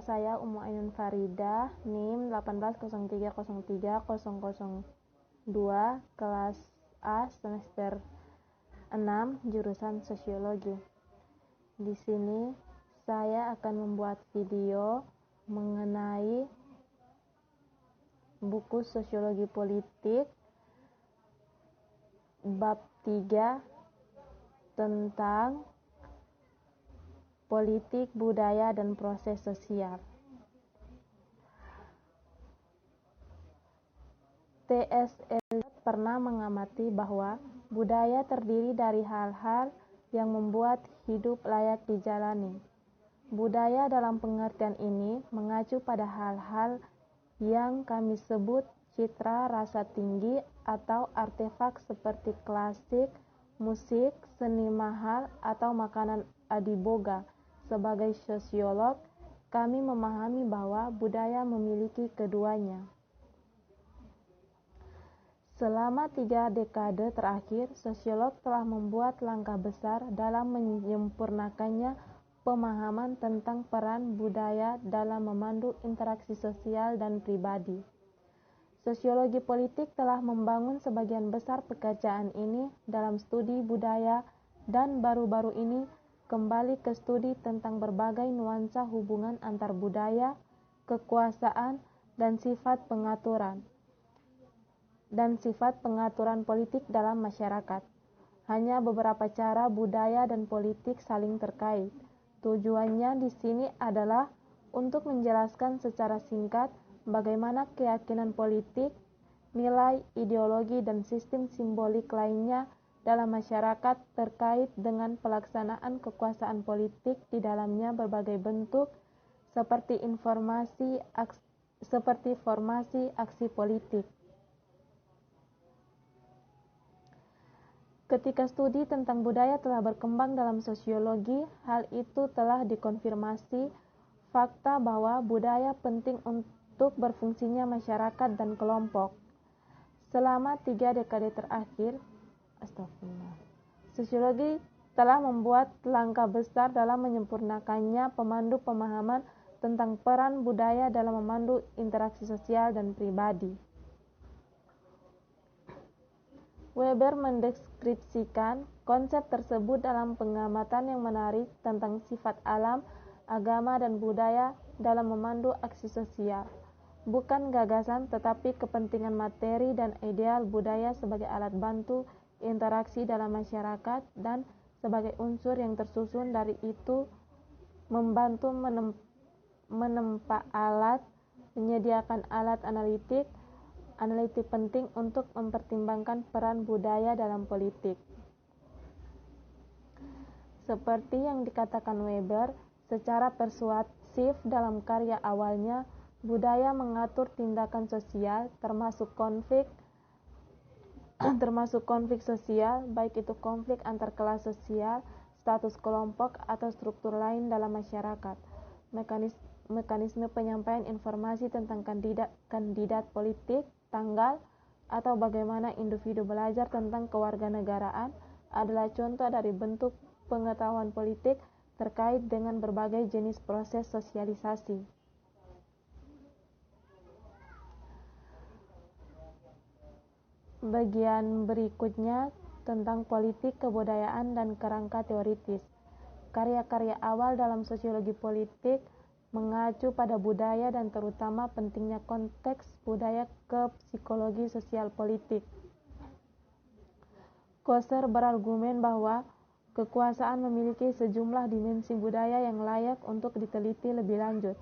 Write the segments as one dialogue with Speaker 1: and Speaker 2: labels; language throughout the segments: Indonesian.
Speaker 1: Nama saya Umu Ainun Faridah, NIM 180303002, kelas A, semester 6, jurusan Sosiologi. Di sini saya akan membuat video mengenai buku Sosiologi Politik bab 3 tentang politik, budaya, dan proses sosial. T.S. Eliot pernah mengamati bahwa budaya terdiri dari hal-hal yang membuat hidup layak dijalani. Budaya dalam pengertian ini mengacu pada hal-hal yang kami sebut citra rasa tinggi atau artefak seperti klasik, musik, seni mahal, atau makanan adiboga. Sebagai sosiolog, kami memahami bahwa budaya memiliki keduanya. Selama 3 dekade terakhir, sosiolog telah membuat langkah besar dalam menyempurnakannya pemahaman tentang peran budaya dalam memandu interaksi sosial dan pribadi. Sosiologi politik telah membangun sebagian besar pekerjaan ini dalam studi budaya dan baru-baru ini kembali ke studi tentang berbagai nuansa hubungan antar budaya, kekuasaan, dan sifat pengaturan politik dalam masyarakat. Hanya beberapa cara budaya dan politik saling terkait. Tujuannya di sini adalah untuk menjelaskan secara singkat bagaimana keyakinan politik, nilai, ideologi, dan sistem simbolik lainnya dalam masyarakat terkait dengan pelaksanaan kekuasaan politik di dalamnya berbagai bentuk seperti formasi aksi politik. Ketika studi tentang budaya telah berkembang dalam sosiologi, hal itu telah dikonfirmasi fakta bahwa budaya penting untuk berfungsinya masyarakat dan kelompok. Selama 3 dekade terakhir, sosiologi telah membuat langkah besar dalam menyempurnakannya pemandu pemahaman tentang peran budaya dalam memandu interaksi sosial dan pribadi. Weber mendeskripsikan konsep tersebut dalam pengamatan yang menarik tentang sifat alam, agama, dan budaya dalam memandu aksi sosial. Bukan gagasan, tetapi kepentingan materi dan ideal budaya sebagai alat bantu interaksi dalam masyarakat dan sebagai unsur yang tersusun dari itu membantu menempa alat, menyediakan alat analitik penting untuk mempertimbangkan peran budaya dalam politik. Seperti yang dikatakan Weber, secara persuasif dalam karya awalnya, budaya mengatur tindakan sosial termasuk konflik sosial, baik itu konflik antar kelas sosial, status kelompok, atau struktur lain dalam masyarakat. Mekanisme penyampaian informasi tentang kandidat politik, tanggal, atau bagaimana individu belajar tentang kewarganegaraan adalah contoh dari bentuk pengetahuan politik terkait dengan berbagai jenis proses sosialisasi. Bagian berikutnya tentang politik, kebudayaan, dan kerangka teoritis. Karya-karya awal dalam sosiologi politik mengacu pada budaya dan terutama pentingnya konteks budaya ke psikologi sosial politik. Koser berargumen bahwa kekuasaan memiliki sejumlah dimensi budaya yang layak untuk diteliti lebih lanjut,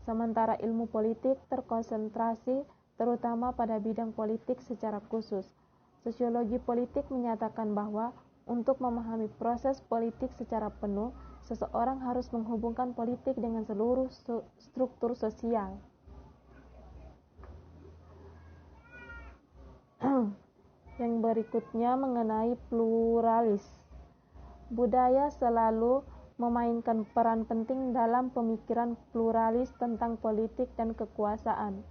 Speaker 1: sementara ilmu politik terkonsentrasi terutama pada bidang politik secara khusus. Sosiologi politik menyatakan bahwa untuk memahami proses politik secara penuh, seseorang harus menghubungkan politik dengan seluruh struktur sosial. Yang berikutnya mengenai pluralis. Budaya selalu memainkan peran penting dalam pemikiran pluralis tentang politik dan kekuasaan.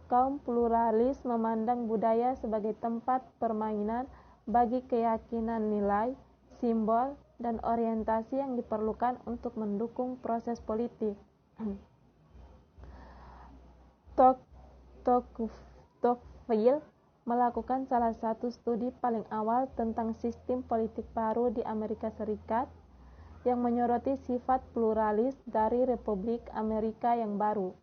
Speaker 1: Kaum pluralis memandang budaya sebagai tempat permainan bagi keyakinan nilai, simbol, dan orientasi yang diperlukan untuk mendukung proses politik. Tocqueville melakukan salah satu studi paling awal tentang sistem politik baru di Amerika Serikat yang menyoroti sifat pluralis dari Republik Amerika yang baru.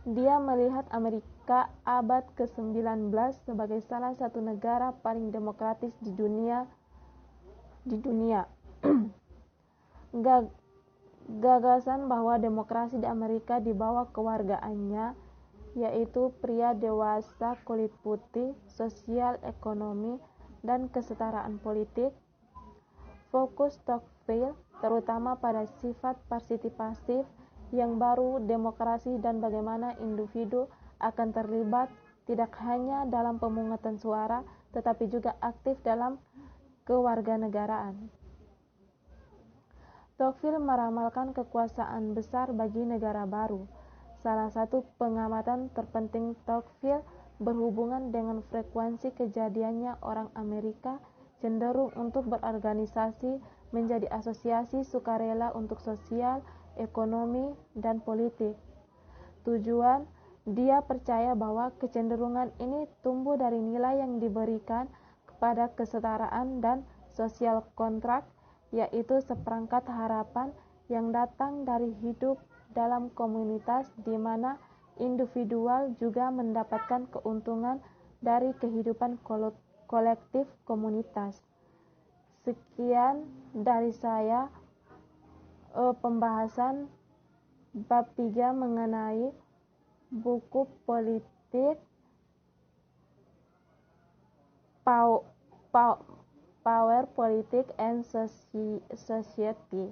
Speaker 1: Dia melihat Amerika abad ke-19 sebagai salah satu negara paling demokratis di dunia. Gagasan bahwa demokrasi di Amerika di bawah kewargaannya, yaitu pria dewasa kulit putih, sosial ekonomi, dan kesetaraan politik. Fokus Tocqueville terutama pada sifat partisipatif yang baru demokrasi dan bagaimana individu akan terlibat tidak hanya dalam pemungutan suara tetapi juga aktif dalam kewarganegaraan. Tocqueville meramalkan kekuasaan besar bagi negara baru. Salah satu pengamatan terpenting Tocqueville berhubungan dengan frekuensi kejadiannya orang Amerika cenderung untuk berorganisasi menjadi asosiasi sukarela untuk sosial, ekonomi, dan politik. Tujuan, dia percaya bahwa kecenderungan ini tumbuh dari nilai yang diberikan kepada kesetaraan dan sosial kontrak, yaitu seperangkat harapan yang datang dari hidup dalam komunitas di mana individual juga mendapatkan keuntungan dari kehidupan kolektif komunitas. Sekian dari saya pembahasan bab 3 mengenai buku politik Power, Politics and Society.